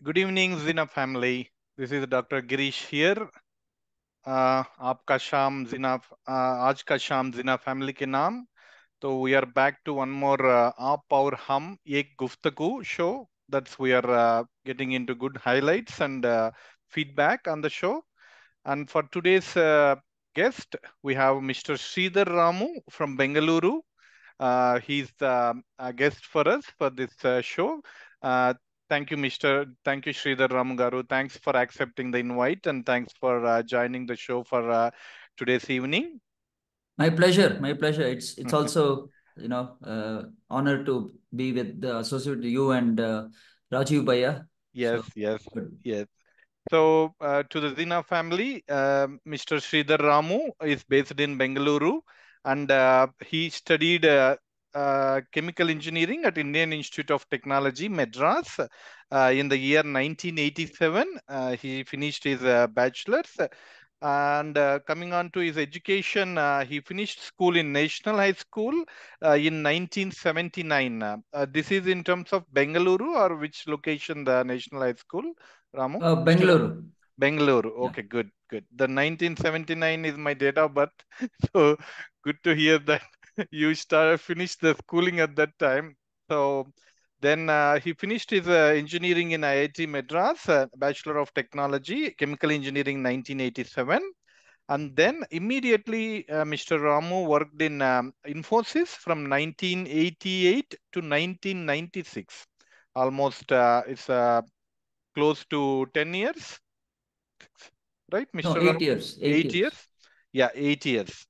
Good evening, Zina family. This is Dr. Girish here. आपका शाम जिना आज का शाम जिना फैमिली के नाम. तो we are back to one more आप और हम एक गुफ्तगू show. That's we are getting into good highlights and feedback on the show. And for today's guest, we have Mr. Sridhar Ramu from Bengaluru. He's a guest for us for this show. Uh, thank you, Thank you, Sridhar Ramu Garu. Thanks for accepting the invite and thanks for joining the show for today's evening. My pleasure. My pleasure. It's also honor to be with associate you and Rajiv Bhaiya. Yes, So, yes, good. yes. So, to the Zina family, Mr. Sridhar Ramu is based in Bengaluru and he studied chemical engineering at Indian Institute of Technology, Madras, in the year 1987. He finished his bachelor's. And coming on to his education, he finished school in National High School in 1979. This is in terms of Bengaluru, or which location the National High School, Ramu? Mr. Ramu? Bengaluru. Bengaluru. Yeah. Okay, good, good. The 1979 is my date of birth. So good to hear that you finished the schooling at that time. So then he finished his engineering in IIT Madras, Bachelor of Technology, Chemical Engineering 1987. And then immediately Mr. Ramu worked in Infosys from 1988 to 1996. Almost it's close to 10 years, right, No, Mr. Ramu? 8 years. 8 years? Yeah, 8 years.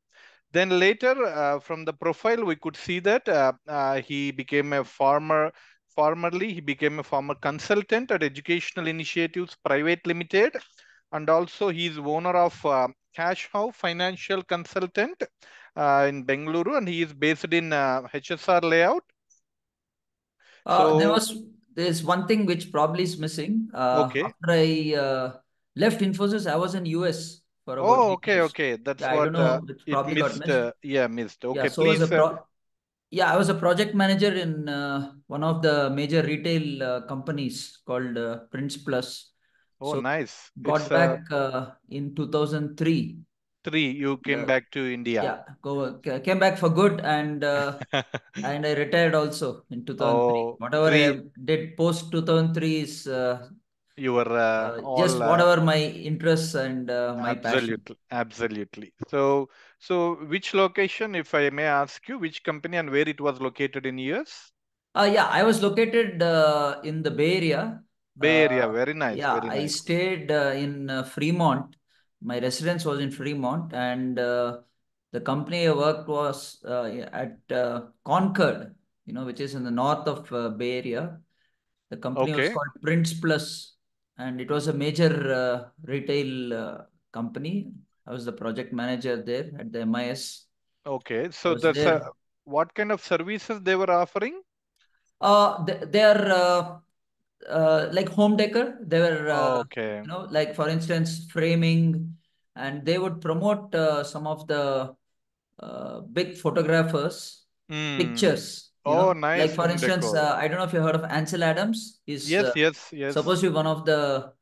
Then later, from the profile, we could see that he became a farmer. Formerly, he became a farmer consultant at Educational Initiatives Private Limited, and also he is owner of Cash How Financial Consultant in Bengaluru, and he is based in HSR layout. So There's one thing which probably is missing. okay. After I left Infosys, I was in US for about Oh, 8 okay, years. okay. That's Yeah, I don't what know. It it probably got missed. missed. Yeah, missed. Yeah, Okay, so as please. I was a project manager in one of the major retail companies called Prince Plus. Oh, So nice. It's got back in 2003. 3. You came back to India. Yeah, came back for good and I retired also in 2003. Oh, Whatever 3. I did post 2003 is You were just all whatever my interests and my passion. absolutely, absolutely. So which location, if I may ask you, which company and where it was located in US? Yeah, I was located in the Bay Area. Bay Area. Very nice, Yeah, very I nice. stayed in Fremont. My residence was in Fremont, and the company I worked was at Concord, which is in the north of Bay Area. The company was Okay, called Prince Plus, and it was a major retail company. I was the project manager there at the MIS. okay. I So was there. what kind of services they were offering? They are like home decor. They were, Okay. like for instance, framing, and they would promote some of the big photographers' Hmm. pictures. Oh, Like nice for home instance, decor. I don't know if you heard of Ansel Adams. He's Yes, yes, yes. supposed to be one of the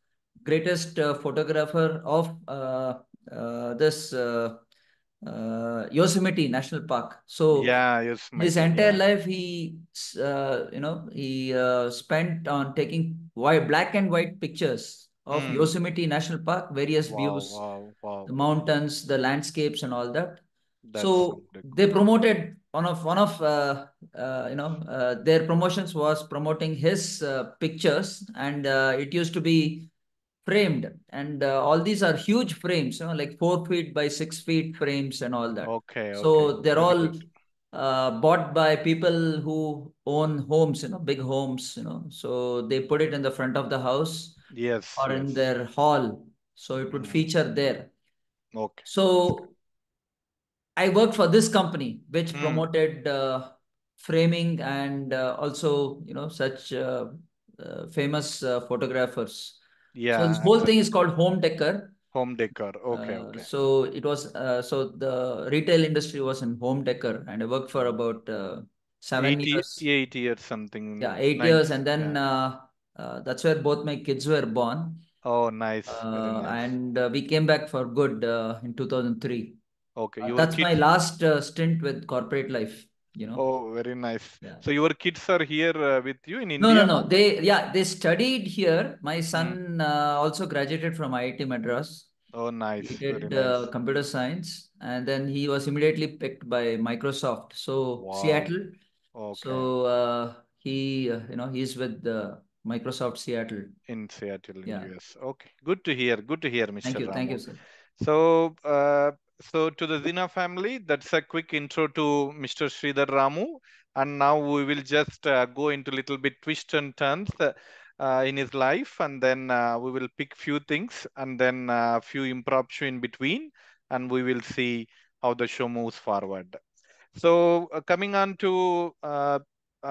greatest photographer of this Yosemite National Park. So Yeah, yes, his Mighty. entire Yeah. life he spent on taking black and white pictures of Hmm. Yosemite National Park, various Wow, views, wow, the wow. mountains, the landscapes, and all that. That's So home decor. they promoted one of their promotions was promoting his pictures, and it used to be framed, and all these are huge frames, like 4 feet by 6 feet frames and all that. Okay, okay. So they're Very all good. bought by people who own homes, big homes, so they put it in the front of the house Yes, or in yes. their hall, so it would Hmm. feature there. Okay. So I worked for this company which Hmm. promoted framing and also such famous photographers. So this Yeah, whole thing is called home decor. home decor. Okay, okay. So it was so the retail industry was in home decor, and I worked for Hmm. about 7 80, years. 80 years Yeah, something. 8 years, Nice. and then Yeah. That's where both my kids were born. Oh, nice. Very nice. And we came back for good in 2003. Okay. Your That's my kids. last stint with corporate life, you know. Oh, very nice. Yeah. So your kids are here with you in No, no, India no. now? They studied here. My Hmm. son also graduated from IIT Madras. Oh, He nice. Very did nice. computer science, and then he was immediately picked by Microsoft. So Wow. Seattle. Okay. So he's with Microsoft Seattle. In Seattle in Yeah. US. Okay. Good to hear. Good to hear, Mr. Thank you, Ramu. sir. So, so to the Zina family, that's a quick intro to Mr. Sridhar Ramu. And now we will just go into a little bit twist and turns in his life, and then we will pick few things, and then few impromptu in between, and we will see how the show moves forward. So, coming on to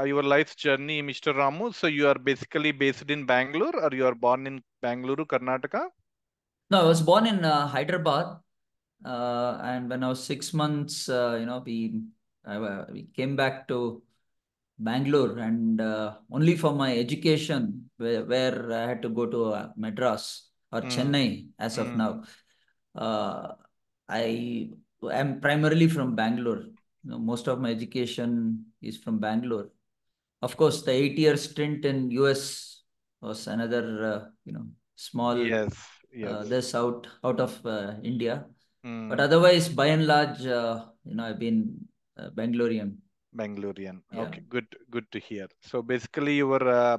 your life's journey, Mr. Ramu. So, you are basically based in Bangalore, or you are born in Bangalore, Karnataka? No, I was born in Hyderabad, and when I was 6 months, we came back to Bangalore, and only for my education, where I had to go to Madras or Mm, Chennai as of mm. now. Uh, I am primarily from Bangalore. Most of my education is from Bangalore. Of course, the 8 year stint in US was another, small Yes, yes. this out of India. But Mm, otherwise, by and large, I've been Bangalorean. Bangalorean. Yeah, Okay, good to hear. So basically, you were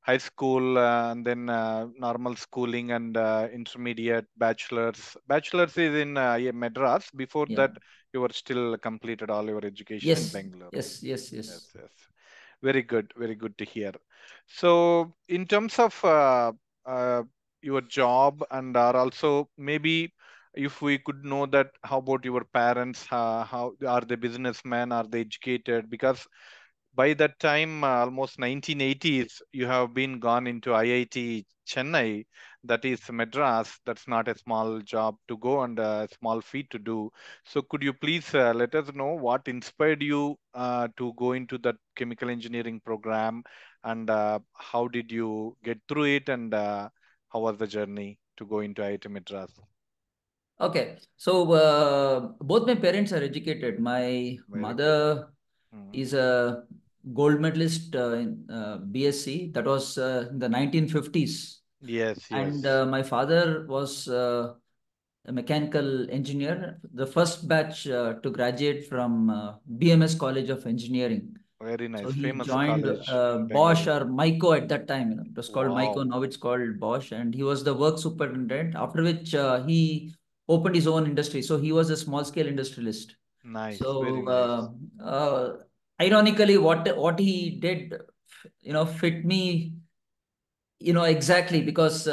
high school and then normal schooling and intermediate bachelor's. Bachelor's is in yeah, Madras. Before yeah. that, you were still completed all your education in Yes, Bangalore. yes, yes, Yes, yes. yes. Very good to hear. So, in terms of uh, your job, and are also maybe if we could know that, how about your parents? How are they businessmen? Are they educated? Because by that time, almost 1980s, you have been gone into IIT Chennai, that is Madras. That's not a small job to go and a small feat to do. So could you please let us know what inspired you to go into that chemical engineering program, and how did you get through it, and how was the journey to go into IIT Madras? Okay. So both my parents are educated. My Very good. mother Mm. is a gold medalist in BSc. That was in the 1950s. Yes, And yes. my father was a mechanical engineer, the first batch to graduate from BMS College of Engineering. Very So nice. he Famous joined college in Bosch Bangalore. or Myco at that time. It was called Myco. Wow. Now it's called Bosch, and he was the work superintendent. After which he opened his own industry. So he was a small scale industrialist. Nice. Very So nice. ironically, what he did, fit me, exactly, because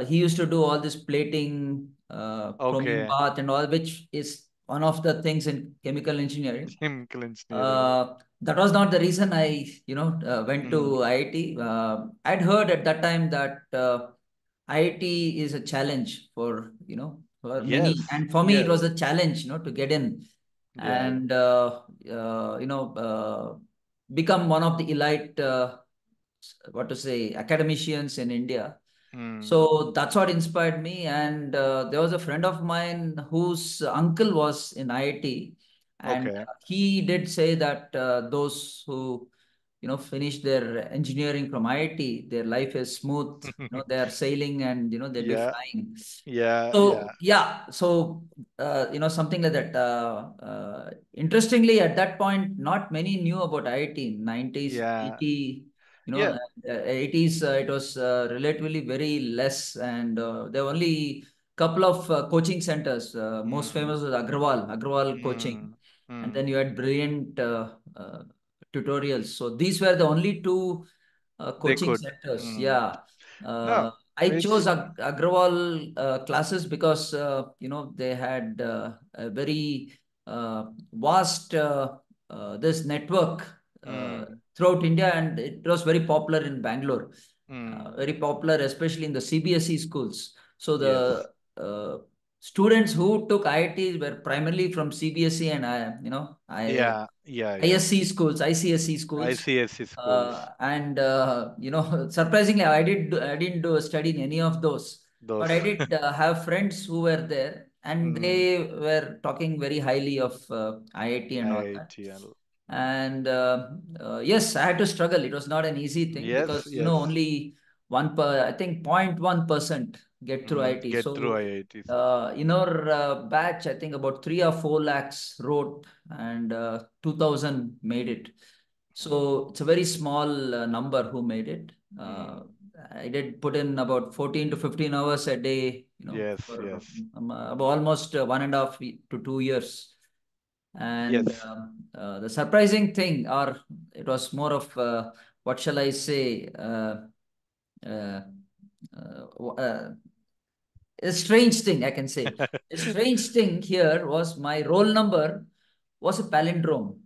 he used to do all this plating, chromium Okay. bath, and all, which is one of the things in chemical engineering. Chemical engineering. That was not the reason I, went Mm. to IIT. I'd heard at that time that IIT is a challenge for Yes. many, and for me it Yes. was a challenge, to get in Yeah. and become one of the elite, what to say, academicians in India. Mm. So that's what inspired me. And there was a friend of mine whose uncle was in IIT, and Okay. he did say that those who finish their engineering from IIT, their life is smooth. They are sailing, and they'll be Yeah. flying. Yeah. Yeah. So yeah, so something like that. Interestingly, at that point, not many knew about IIT. 90s, Yeah. 80, Yeah. 80s, it was relatively very less, and there were only couple of coaching centers. Most Mm. famous was Agrawal Coaching, Mm. and then Mm. you had brilliant tutorials. So these were the only two They coaching could. centers. Mm. Yeah. No, I chose it's Agrawal classes because they had a very vast this network mm. throughout India, and it was very popular in Bangalore. Mm. Very popular, especially in the CBSE schools. So Yes. uh, students who took IIT were primarily from CBSE and Yeah, yeah, yeah. ISC schools, ICSE schools. ICSE schools. And surprisingly, I didn't do a study in any of those, Those. but I did have friends who were there, and Mm, they were talking very highly of IIT and all that. IITL. And yes, I had to struggle. It was not an easy thing Yes, because yes. only I think 0.1% get through IIT. Get through So IITs. in our batch, I think about 3 or 4 lakhs wrote, and 2,000 made it. So it's a very small number who made it. Mm, I did put in about 14 to 15 hours a day, yes, for yes, almost 1.5 to 2 years. And yes. the surprising thing, or it was more of what shall I say, uh, a strange thing, I can say. A strange thing here was my roll number was a palindrome,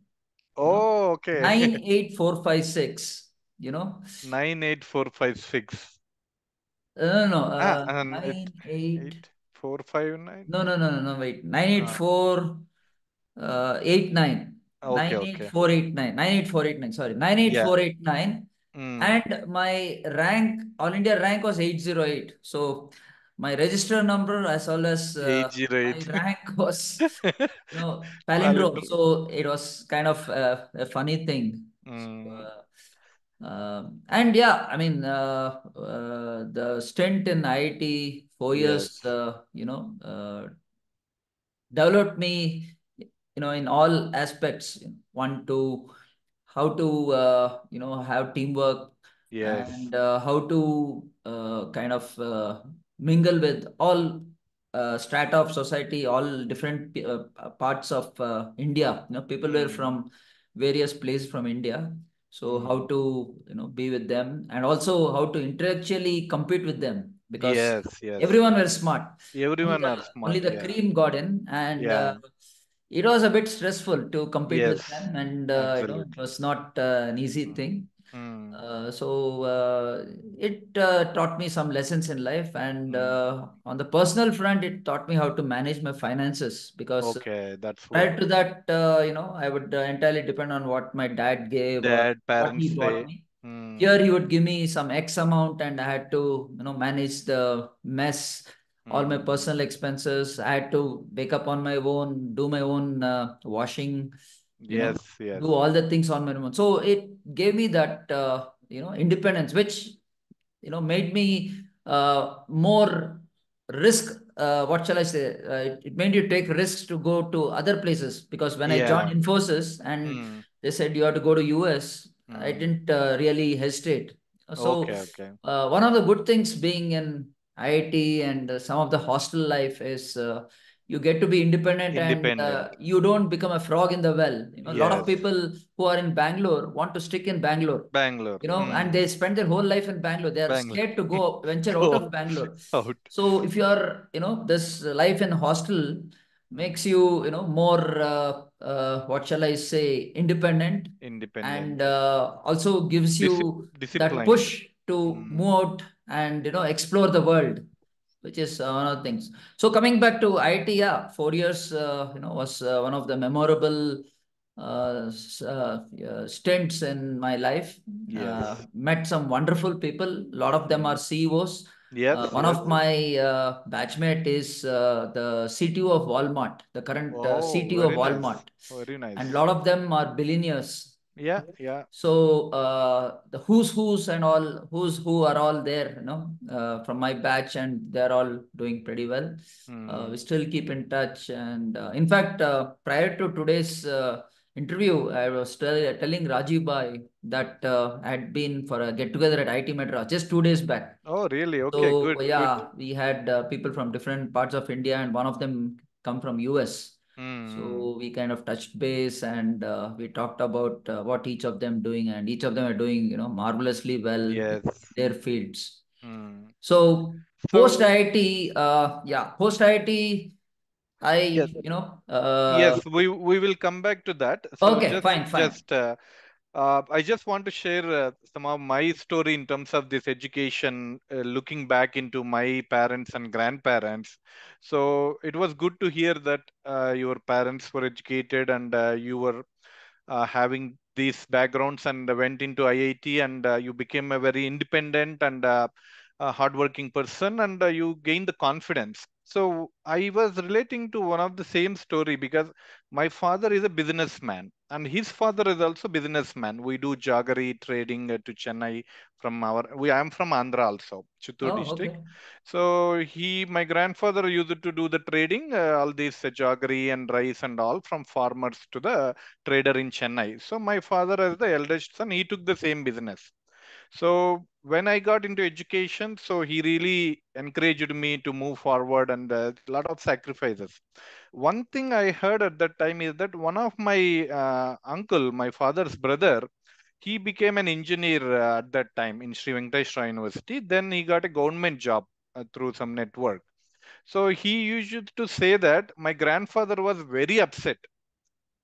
you know, Oh, okay. 98456, you know. 98456. No, no, no, And it 98. 8459. No, wait. 984 89. Okay, okay. 98489. Sorry, Yeah. 98489. Mm. And my rank, All India rank was 808. So my register number as well as my 808. rank was, palindrome. Palindrome. So it was kind of a funny thing. Mm. And yeah, I mean, the stint in IIT, 4 years, Yes. developed me, in all aspects. One to how to, have teamwork, Yes. and how to kind of mingle with all strata of society, all different parts of India. People were Mm. from various places from India. So how Mm. to, be with them, and also how to intellectually compete with them, because Yes, yes. everyone were smart. Only Everyone the are only smart. the Yeah. cream got in, and Yeah. it was a bit stressful to compete with Yes. them, and it Absolutely. was not an easy Mm. thing. Mm. It taught me some lessons in life, and Mm. on the personal front, it taught me how to manage my finances, because Okay, that's what prior to that, I would entirely depend on what my dad gave or dad, what he parents bought say. me. Mm. Here, he would give me some X amount, and I had to, manage the mess, all my Mm. personal expenses. I had to wake up on my own, do my own washing, you know, Yes, yes. do all the things on my own. So it gave me that, independence, which made me more risk. What shall I say? It made you take risks to go to other places, because when I joined Yeah. Infosys and Mm. they said you have to go to US, I Mm. didn't really hesitate. So Okay, okay. one of the good things being in IIT and some of the hostel life is you get to be independent, and Independent. you don't become a frog in the well. A lot of Yes. people who are in Bangalore want to stick in Bangalore, Bangalore. and Mm. they spend their whole life in Bangalore. They are Bangalore. scared to go venture out Go of Bangalore. out. So if you are, this life in hostel makes Mm. you, more, what shall I say, independent, and Independent. also gives you that Disciplined. push to Mm. move out and, explore the world, which is one of the things. So coming back to IIT, yeah, 4 years, was one of the memorable stints in my life. Yes. Met some wonderful people. A lot of them are Mm. CEOs. Yes, One yes. of my batchmate is the CTO of Walmart, the current Oh, CTO of very nice. Walmart, Very and a nice. lot of them are billionaires. Yeah, yeah. So the who's and all who's who are all there, from my batch, and they're all doing pretty well. We Mm. still keep in touch, and in fact, prior to today's interview, I was telling Rajiv Bhai that I had been for a get together at IIT Madras just 2 days back. Oh, really? Okay, So good, good. yeah, we had people from different parts of India, and one of them come from US. Mm. So we kind of touched base, and we talked about what each of them doing, and each of them are doing, marvelously well in Yes. their fields. Mm. So post So, IIT, post IIT, yes, I, yes, we will come back to that. So okay, fine, fine. I just want to share some of my story in terms of this education, looking back into my parents and grandparents. So it was good to hear that your parents were educated and you were having these backgrounds and went into IIT, and you became a very independent and a hardworking person, and you gained the confidence. So I was relating to one of the same story because my father is a businessman and his father is also businessman. We do jaggery trading to Chennai from I am from Andhra also, Chittoor Oh, district. okay. So my grandfather used to do the trading, all these jaggery and rice and all from farmers to the trader in Chennai. So my father, as the eldest son, he took the same business. So when I got into education, so he really encouraged me to move forward and a lot of sacrifices. One thing I heard at that time is that one of my uncle, my father's brother, he became an engineer at that time in Sri Venkateswara University. Then he got a government job through some network. So he used to say that my grandfather was very upset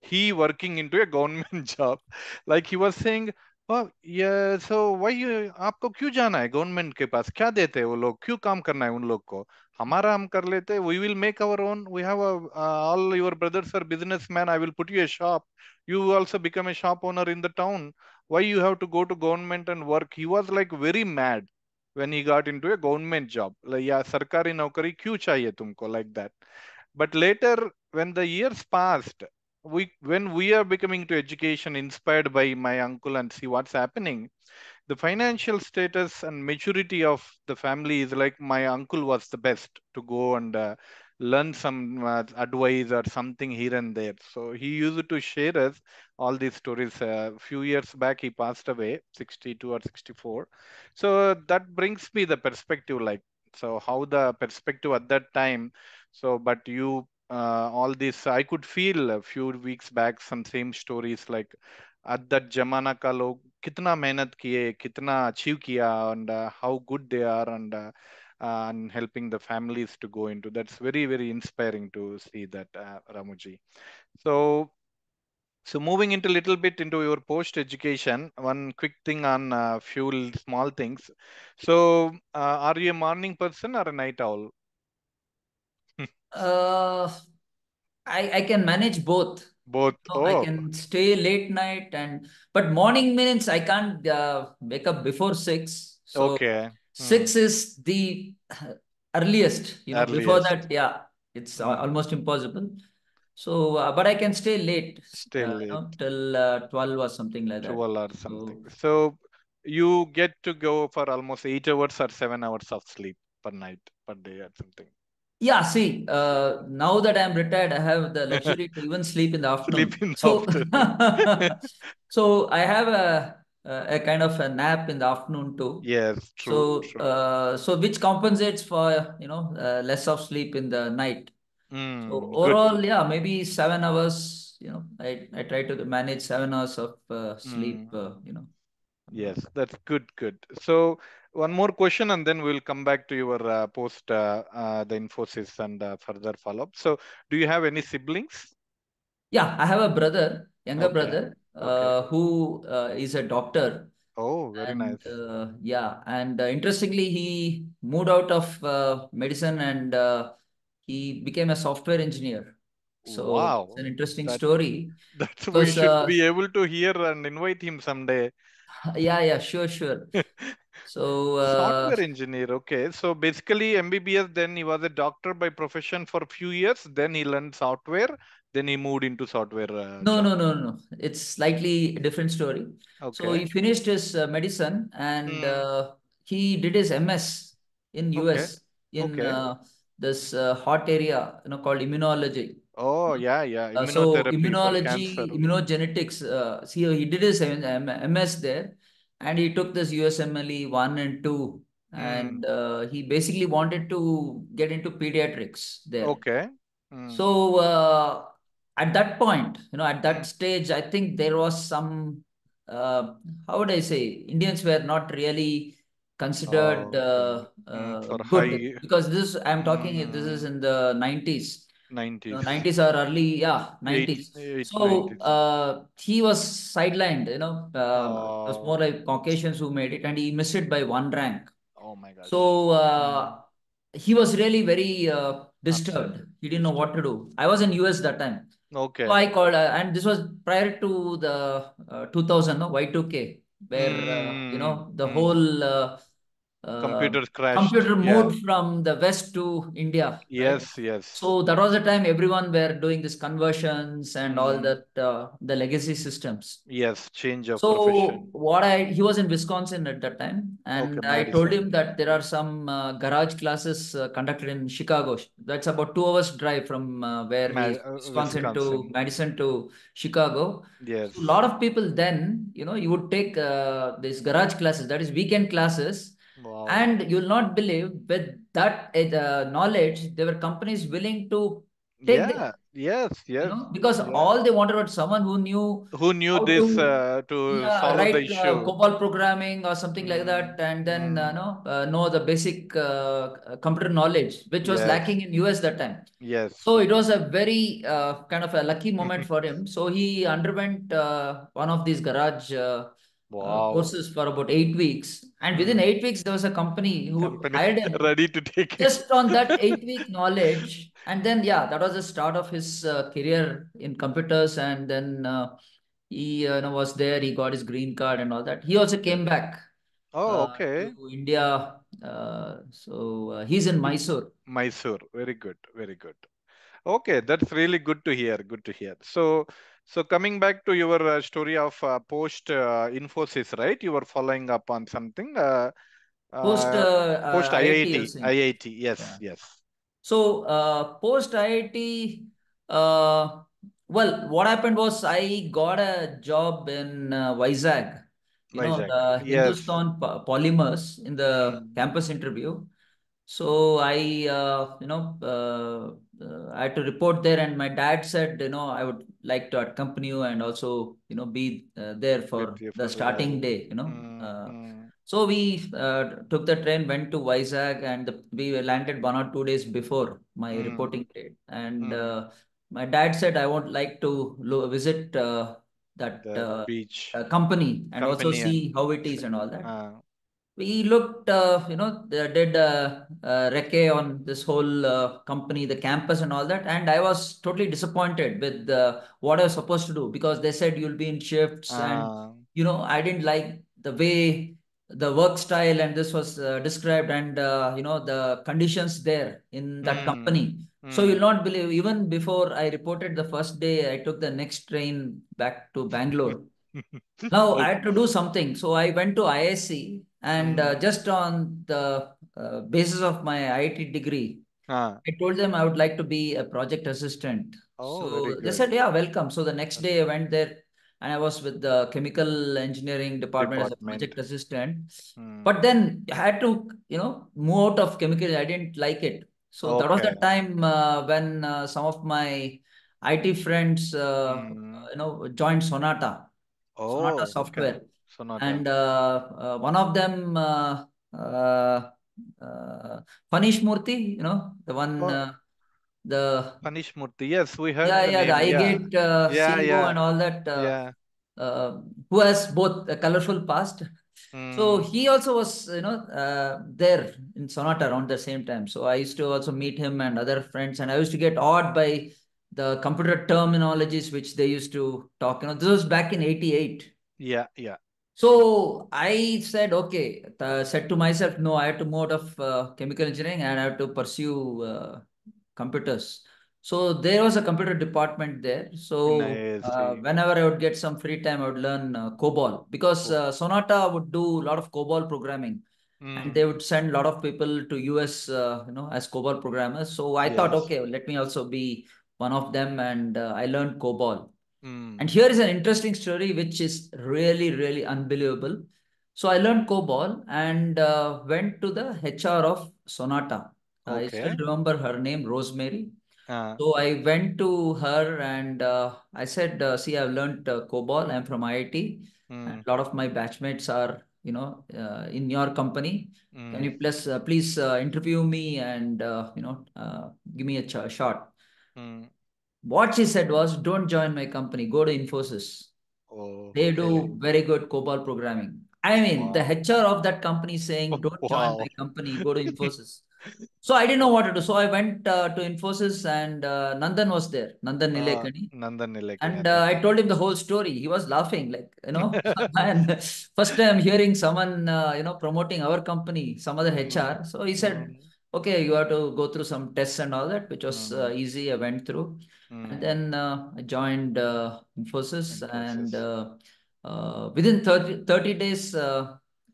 he working into a government job. Like he was saying, oh yeah, so why you आपको क्यों जाना है government के पास क्या देते हैं वो लोग क्यों काम करना है उन लोग को हमारा हम कर लेते हैं we will make our own we have all your brothers are businessmen I will put you a shop you also become a shop owner in the town why you have to go to government and work he was like very mad when he got into a government job like yeah सरकारी नौकरी क्यों चाहिए तुमको like that but later, when the years passed, when we are becoming to education inspired by my uncle and see what's happening, the financial status and maturity of the family is like my uncle was the best to go and learn some advice or something here and there. So he used to share us all these stories. A few years back, he passed away, 62 or 64. So that brings me the perspective, like, so how the perspective at that time. So, but you, all this, I could feel a few weeks back some same stories like at that जमाना का लोग कितना मेहनत किए कितना achieve किया and how good they are and helping the families to go into that's very inspiring to see that Ramuji. So moving into a little bit into your post education one quick thing on few small things. So are you a morning person or a night owl? Uh, I can manage both. Both. I Oh, can stay late night but morning means I can't wake up before 6. So okay. 6 is the earliest, before Earliest. that, yeah, it's Hmm. almost impossible. So, but I can stay late, Still late. till 12 or something like that. 12 or So, something. So you get to go for almost 8 hours or 7 hours of sleep per night, per day or something. yeah, see, now that I'm retired, I have the luxury to even sleep in the Sleep afternoon. in the So, afternoon. so I have a kind of a nap in the afternoon too. Yes, true, So, true. so which compensates for, less of sleep in the night. So Good. overall, yeah, maybe 7 hours. I try to manage 7 hours of sleep. Mm, Uh, yes, that's good, good. So one more question and then we'll come back to your post the Infosys and further follow-up. So do you have any siblings? yeah, I have a brother, younger Okay. brother, Okay. who is a doctor. Oh, very And nice. yeah, and interestingly, he moved out of medicine and he became a software engineer. So it's Wow. an interesting That story that's we because, should be able to hear and invite him someday. yeah, yeah, sure, sure. So, Software engineer. Okay. So basically MBBS, then he was a doctor by profession for a few years. Then he learned software. Then he moved into software no, job. no, no, no. It's slightly a different story. So Okay. he finished his medicine and Hmm. he did his MS in Okay. US in Okay. this hot area, called immunology. Oh, yeah, yeah. So Immunotherapy for cancer. immunology, immunogenetics. See, he did his MS there, and he took this USMLE 1 and 2, Hmm. and he basically wanted to get into pediatrics there. Okay. Hmm. So at that point, at Hmm. that stage, I think there was some, how would I say, Indians were not really considered Okay. For good high. because this I'm talking. This is Hmm. in the 90s. 90s. 90s or early, yeah, 80, 90s. 80, So 90s. he was sidelined, it was more Oh, like Caucasians who made it, and he missed it by one rank. oh my gosh. So Mm. he was really very Upset. disturbed. He didn't know Disturbed. what to do. I was in US that time. So Okay. I called, and this was prior to the 2000, no, Y2K, where, Mm, the mm. whole Computers crashed. computer Yeah. moved from the West to India, right? Yes, yes. So that was the time everyone were doing these conversions and all Mm. that, the legacy systems. Yes, change of So profession. he was in Wisconsin at that time, Okay, and I told Madison. him that there are some garage classes conducted in Chicago. That's about 2 hours drive from where he is, Wisconsin to Wisconsin. Madison to Chicago. So a Yes. lot of people then, you would take these garage classes, that is weekend classes, Wow. and you'll not believe with that knowledge, there were companies willing to take them, Yeah. Yes, yes. because Yeah. all they wanted was someone who knew Who knew how this to, to yeah, solve the write issue? COBOL programming or something like Mm, that, and then mm. know the basic computer knowledge, which was Yes. lacking in US that time. So Yes. it was a very kind of a lucky moment for him. So he underwent one of these garage Wow. courses for about 8 weeks, and within Mm. 8 weeks there was a company who Company hired him ready to take it. just on that 8 week knowledge. And then, yeah, that was the start of his career in computers. And then he was there. He got his green card and all that. He also Yes. came back Oh, okay. to India. So he's in Mysore. Mysore. Very good. Very good. Okay, that's really good to hear. Good to hear. So coming back to your story of post Infosys, right? You were following up on something. Post Uh, Post IIT, you're IIT. saying. IIT. Yes, Yeah. yes. So post IIT, well, what happened was I got a job in Vizag, Vizag. the Yes. Hindustan Polymers in the Mm. campus interview. So I had to report there, and my dad said, I would like to accompany you and also, be there With for you the for starting day. mm, mm, So we took the train, went to Vizag, and we landed 1 or 2 days before my mm, reporting date. And mm. my dad said, I would like to visit that The beach company and also company and see how it is and all that. uh, We looked, they did recce on this whole company, the campus and all that. And I was totally disappointed with what I was supposed to do, because they said you'll be in shifts. And, uh, I didn't like the way the work style and this was described, and, the conditions there in that mm, company. So you'll mm. not believe, even before I reported the first day, I took the next train back to Bangalore. Now I had to Okay. do something. So I went to ISC, and Mm. just on the basis of my IIT degree, Ah. I told them I would like to be a project assistant. Oh, very So they good. said, yeah, welcome. So the next day I went there, and I was with the chemical engineering department as a Department. project assistant. Mm. But then I had to, move out of chemical. I didn't like it. So that was the Okay. time when some of my IT friends, Mm. joined Sonata Oh, okay. software. Sonata. And one of them, uh, Panish Murthy, the one, Oh, the, Panish Murthy. Yes, we heard yeah, the yeah, the name. Yeah. iGate Yeah, CEO yeah, and all that, yeah. who has both a colorful past. So Mm. he also was, there in Sonata around the same time. So I used to also meet him and other friends, and I used to get awed by the computer terminologies which they used to talk. This was back in '88. Yeah, yeah. So I said, okay, said to myself, no, I have to move out of chemical engineering and I have to pursue computers. So there was a computer department there. So I see. whenever I would get some free time, I would learn COBOL, because Cool. Sonata would do a lot of COBOL programming, and they Mm. would send a lot of people to US, as COBOL programmers. So I thought, Yes. okay, let me also be one of them, and I learned COBOL. And Mm. here is an interesting story, which is really, really unbelievable. So I learned COBOL and went to the HR of Sonata. I still Okay. remember her name, Rosemary. Uh, So I went to her and I said, see, I've learned COBOL. I'm from IIT, and mm. a lot of my batchmates are, in your company. Can Mm. you please interview me and, give me a shot? Mm. What she said was, don't join my company, go to Infosys. Oh, They really? do very good COBOL programming. I mean, the Wow. HR of that company saying, don't join Wow. my company, go to Infosys. So I didn't know what to do. So I went to Infosys, and Nandan was there, Nandan Nilekani. Nandan Nilekani, And okay. I told him the whole story. He was laughing, like, and first time hearing someone, promoting our company, some other Mm, HR. So he said, mm, okay, you have to go through some tests and all that, which was mm, easy. I went through. And mm. then I joined Infosys, and Infosys. within 30 days,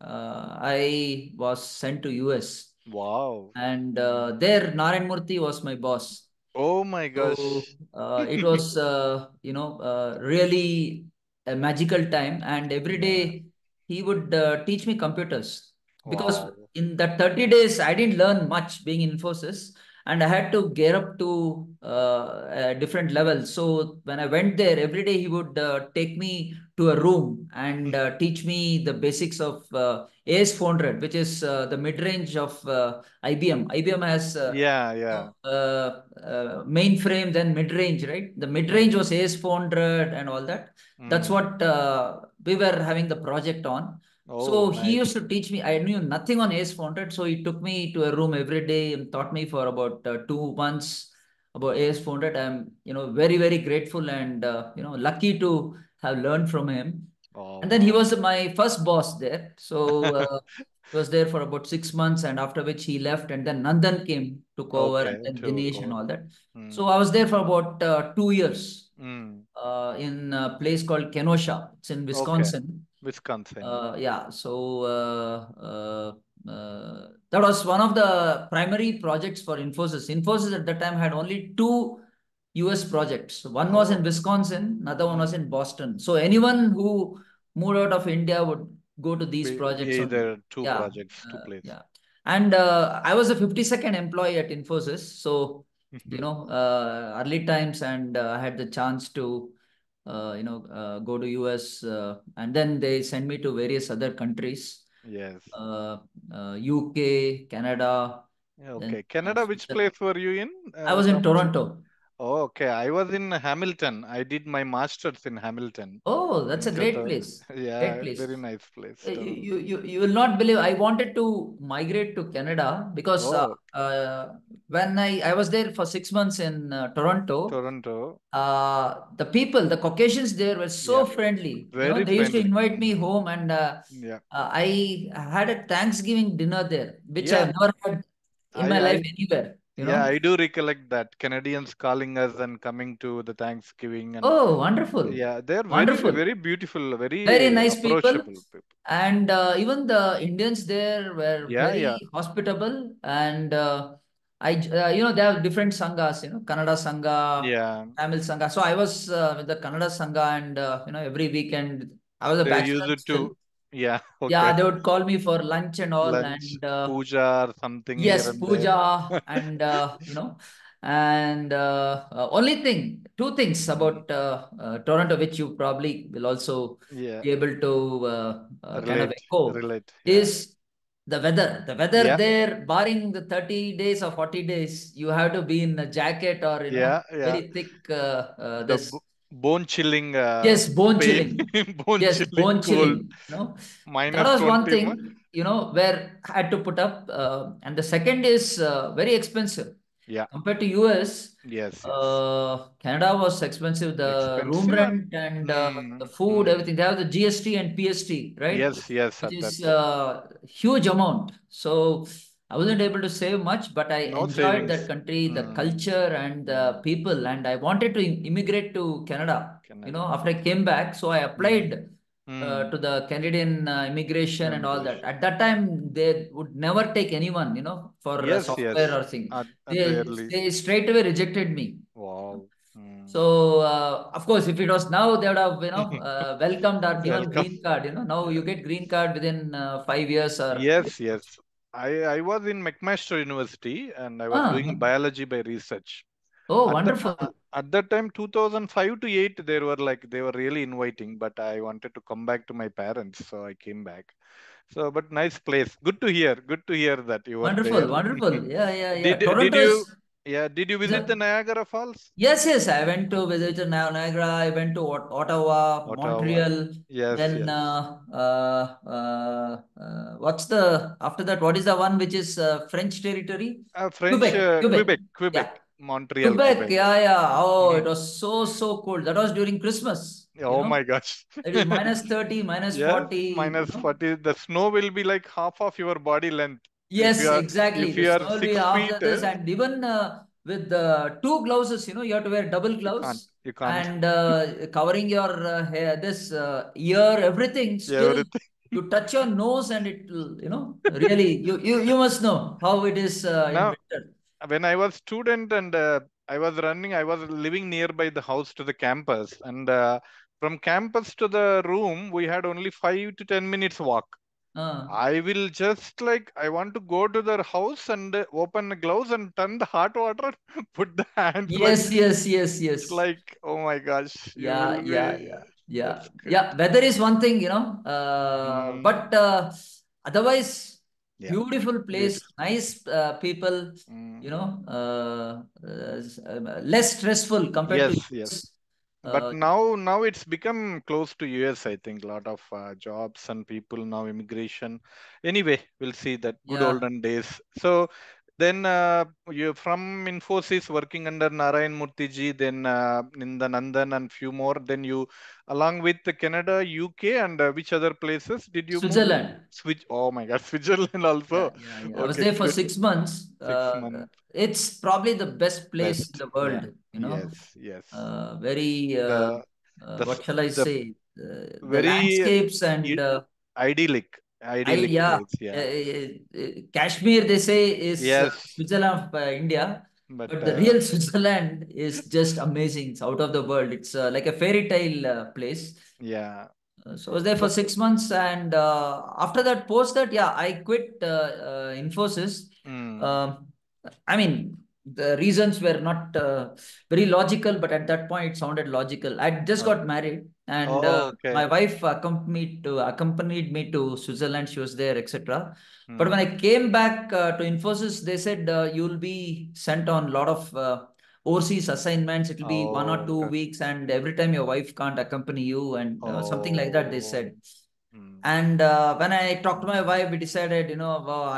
I was sent to US. Wow. And Mm. there, Narayan Murthy was my boss. Oh my So gosh. it was, really a magical time. And every Yeah. day he would teach me computers, because Wow. in that 30 days I didn't learn much being in Infosys, and I had to gear up to a different level. So when I went there, every day he would take me to a room and teach me the basics of AS400, which is the mid range of IBM. IBM has Yeah, yeah. mainframe, then mid-range, right? The mid-range Mm, was AS400 and all that. That's mm. what we were having the project on. Oh, So he nice. used to teach me. I knew nothing on AS400, so he took me to a room every day and taught me for about 2 months about AS400. I'm, very, very grateful and, lucky to have learned from him. Oh, And then he wow. was my first boss there. So he was there for about 6 months, and after which he left, and then Nandan came, took over, and Okay, then took Dinesh and over. all that. So Mm, I was there for about 2 years mm. in a place called Kenosha. It's in Okay. Wisconsin. Wisconsin. Yeah, so that was one of the primary projects for Infosys. Infosys at that time had only two US projects. One was in Oh. Wisconsin, another one was Mm. in Boston. So anyone who moved out of India would go to these projects only. Either two Yeah, projects, two places. yeah. And I was a 52nd employee at Infosys. So, early times, and I had the chance to go to US, and then they sent me to various other countries, Yes. uh, UK, Canada. Then Okay. Canada, which place were you in, I was in Ramu? Toronto. Oh, okay. I was in Hamilton. I did my master's in Hamilton Oh, that's in a great 2000. place. Great Yeah, place. very nice place, Toronto. You will not believe, I wanted to migrate to Canada because Oh, when I was there for 6 months in Toronto, Toronto. the people, the Caucasians there were Yeah, so friendly. very They used to friendly. invite me Mm, home, and yeah. I had a Thanksgiving dinner there, which Yeah, I've never had in my life I anywhere. yeah, I do recollect that Canadians calling us and coming to the Thanksgiving, and Oh, wonderful. yeah, they're very, Wonderful. very beautiful, Very very nice people. approachable people. And even the Indians there were Yeah, yeah, very hospitable. And they have different sanghas, Kannada Sangha, yeah. Tamil Sangha. So I was with the Kannada Sangha, and, every weekend, I was a They use bachelor it still. to, yeah, Yeah, okay, they would call me for lunch and all. lunch, And puja or something here yes, and there. puja, and and only thing, two things Mm, about Toronto, which you probably will also yeah, be able to kind of relate, echo, relate. Yeah, is the weather. The weather yeah, there, barring the 30 days or 40 days, you have to be in a jacket, or yeah, yeah. very thick. The This bone chilling Yes, bone pain, chilling. bone Yes, chilling bone cold, chilling. That minus was one 20. thing, where I had to put up. And the second is very expensive. Yeah, Compared to US, yes, yes. Canada was expensive. The room Expensive and rent and the mm, food, mm. everything. They have the GST and PST, right? Yes, yes, Which at that is time. huge amount. So I wasn't able to save much, but I No enjoyed that savings. country, the Mm, culture and the mm. people, and I wanted to immigrate to Canada. Canada. After I came back, so I Mm, applied mm. to the Canadian immigration and all that. Immigration. At that time, they would never take anyone, for Yes, software yes. or thing. At the They early. they straight away rejected me. Wow. Mm. So of course, if it was now, they would have welcomed or given Welcome. green card. Now you get green card within 5 years or. Yes, yes. I was in McMaster University and I was doing Ah, biology by research. oh, wonderful, At that time, 2005 to 8, they were really inviting, but I wanted to come back to my parents, so I came back. So, but nice place. Good to hear. Good to hear that you were there. wonderful, wonderful. Yeah, yeah, yeah. Did Toronto you is. Yeah. Did you visit the The, Niagara Falls? yes, yes, I went to Okay. visit Niagara. I went to Ottawa, Ottawa. Montreal. Yes, Then yes. what's the after that? What is the one which is French territory? French, Quebec, Quebec. Quebec, Quebec, Yeah, Montreal, Quebec. Quebec. Yeah, yeah. Oh, it Mm. was so cold. That was during Christmas. Oh my gosh. It is minus 30, minus Yes, 40. minus 40. The snow will be like half of your body length. If Yes, you are exactly. if The you are snow will be 6 feet, after this, and even with the two blouses, you have to wear double you can't. gloves You can't. and covering your hair, this ear, everything. Still, Everything. you touch your nose, and it will, really, you must know how it is in Now, winter. when I was student and I was living nearby the house to the campus, and from campus to the room, we had only 5 to 10 minutes walk. Uh, I will just like I want to go to their house and open the gloves and turn the hot water, put the hands like yes, yes, yes, it's yes. like oh my gosh, you Yeah, will yeah, be yeah, yeah, that's good. yeah. Weather is one thing, Mm, but otherwise, yeah, beautiful place, beautiful. nice people, Mm, less stressful compared to yes, yes. US. But Uh, now it's become close to US. I think a lot of jobs and people now immigration. Anyway, we'll see that good yeah, olden days. So then you from Infosys working under Narayan Murthy then in the Nandan and few more. Then you along with the Canada, UK, and which other places did you move? Switzerland. Switch. Oh my God, Switzerland Yeah, also. yeah, yeah. I was Okay, there for good. 6 months. 6 months. It's probably the best place in Best. the Yeah. world, Yes. Yes. very, The the what shall I the say? The very landscapes and i- idyllic, idyllic yeah, place. Yeah. Kashmir, they say, is Yes, Switzerland of India, but but the real Switzerland is just amazing. It's out of the world. It's like a fairy tale place. yeah. So I was there for So, 6 months, and after that, post that, yeah, I quit Infosys. mm, Um, I mean, the reasons were not very logical, but at that point, it sounded logical. I just oh, got married, and oh, my okay. wife accompanied me to Switzerland. She was there, etc. But when Mm. I came back to Infosys, they said you'll be sent on a lot of overseas assignments. It will be one or Oh, two God. weeks, and every time your wife can't accompany you, and something like that. They Oh, said. mm. And when I talked to my wife, we decided, well,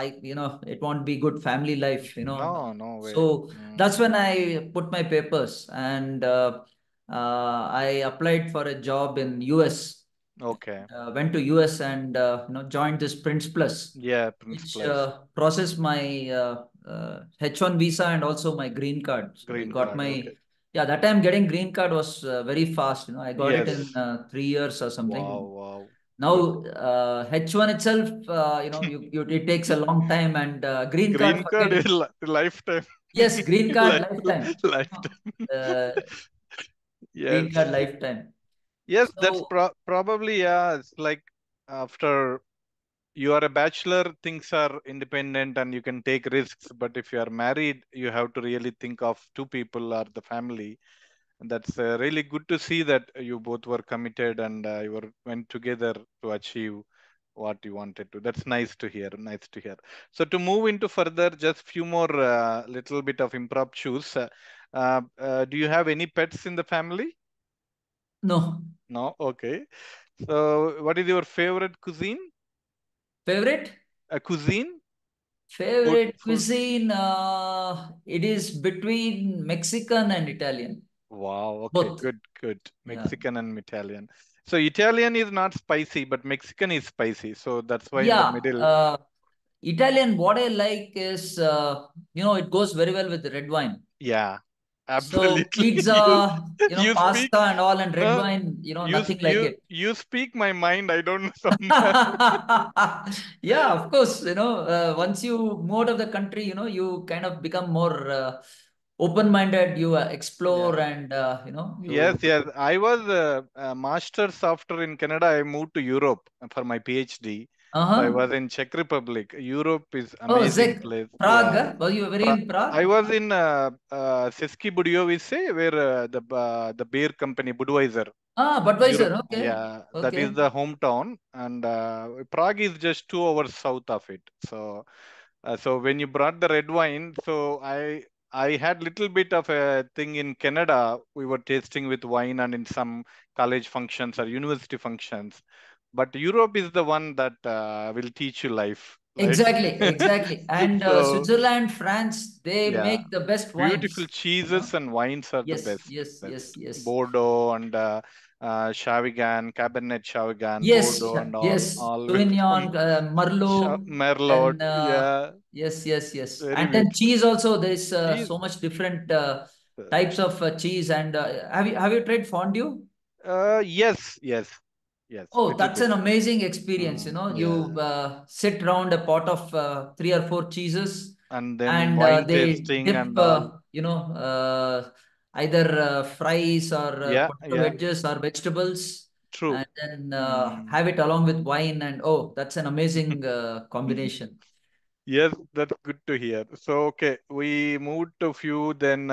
it won't be good family life, No, no way. So that's Mm. when I put my papers, and I applied for a job in US. Okay. Went to US, and joined this Prince Plus, Yeah, Prince which Plus, processed my H1 visa and also my green card. So I green got card. Okay. my, yeah, that time getting green card was very fast. I got it in Yes. 3 years or Wow, something. wow. Good. Now H1 itself, it takes a long time, and green card, Green forget card it. is lifetime. Yes, green card Life, lifetime. lifetime. Uh, Yes. green card lifetime. Yes, that's So probably, yeah. It's like after you are a bachelor, things are independent and you can take risks. But if you are married, you have to really think of two people or the family. And that's really good to see that you both were committed and you were went together to achieve what you wanted to. That's nice to hear. Nice to hear. So to move into further, just few more little bit of impromptus. Do you have any pets in the family? no. No. Okay. So what is your favorite cuisine? Favorite? A cuisine? Food, Favorite food. cuisine? It is between Mexican and Italian. Wow. Okay. Both. Good. Good. Yeah. Mexican and Italian. So Italian is not spicy, but Mexican is spicy. So that's why in the Yeah. middle. Italian, what I like is, it goes very well with red wine. Yeah. So Absolutely. You pizza, you speak. pasta and all, and red No. wine, You nothing like you it. you speak my mind. I don't know somewhere. Yeah, of course, once you move out of the country, you kind of become more open-minded, you explore, Yeah. and, Yes, you, yes. I was a master's after in Canada. I moved to Europe for my PhD. So I uh-huh. was in Czech Republic. Europe is Oh, amazing Czech, place. Prague, Yeah. huh? Were you very in I Prague? was in Seski Budiovice, where the beer company Budweiser, Ah, Europe. Budweiser, okay, Yeah, that is okay. the hometown, and Prague is just 2 hours south of it. So, so when you brought the red wine, so I had little bit of a thing in Canada. We were tasting with wine and in some college functions or university functions. But Europe is the one that will teach you life. Exactly, exactly. And So Switzerland, France, they yeah, make the best beautiful wines, you know. cheeses and wines are the Yes, best. yes, Best. yes, yes. Bordeaux and Sauvignon, Cabernet Sauvignon, Yes, Bordeaux and yes. all with Sauvignon, Merlot, Merlot. then Yeah, yes, yes, yes. very And then beautiful. cheese also. There is Cheese. so much different types of cheese. And have you tried fondue? Yes, yes, yes, Oh, little that's bit. an amazing experience. Yeah, You sit around a pot of three or four cheeses, and then and wine they tasting dip, and all. either fries or Yeah, potato yeah, wedges or vegetables, true. and then Mm. have it along with wine. And oh, that's an amazing combination. Yes, that's good to hear. So, okay, we moved to few then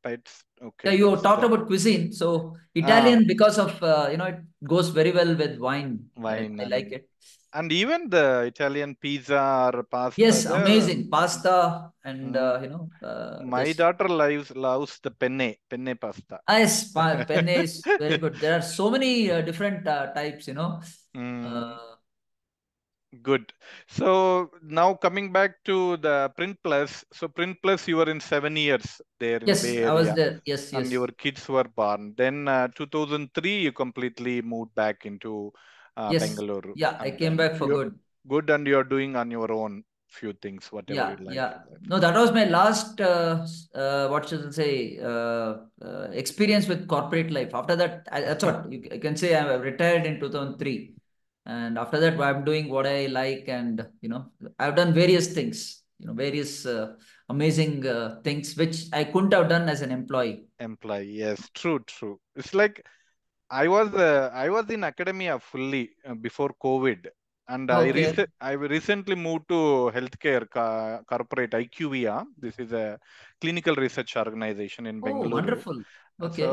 pets. Yeah, Okay, you that's talked done. about cuisine. So Ah, Italian, because of it goes very well with wine. wine I like it. and even the Italian pizza or pasta. Yes, There, amazing pasta and mm, my this. daughter loves the penne pasta. Yes, penne is very good. There are so many different types. Mm. Uh, Good. So now coming back to the Print Plus. So Print Plus, you were in 7 years there in yes, Bay I was Area, there. Yes, and yes, your kids were born. Then 2003, you completely moved back into yes. Bangalore, Yeah, I and came then back for you're good. good, and you're doing on your own few things, whatever you Yeah, like yeah. in life. No, that was my last, what should I say, experience with corporate life. After that, that's what I can say. I retired in 2003. And after that, I'm doing what I like. And, I've done various things, various amazing things, which I couldn't have done as an employee. Employee, yes, true, true. It's like I was in academia fully before COVID, and Okay. I recently moved to healthcare corporate IQVIA. This is a clinical research organization in Oh, Bengaluru. wonderful. Okay.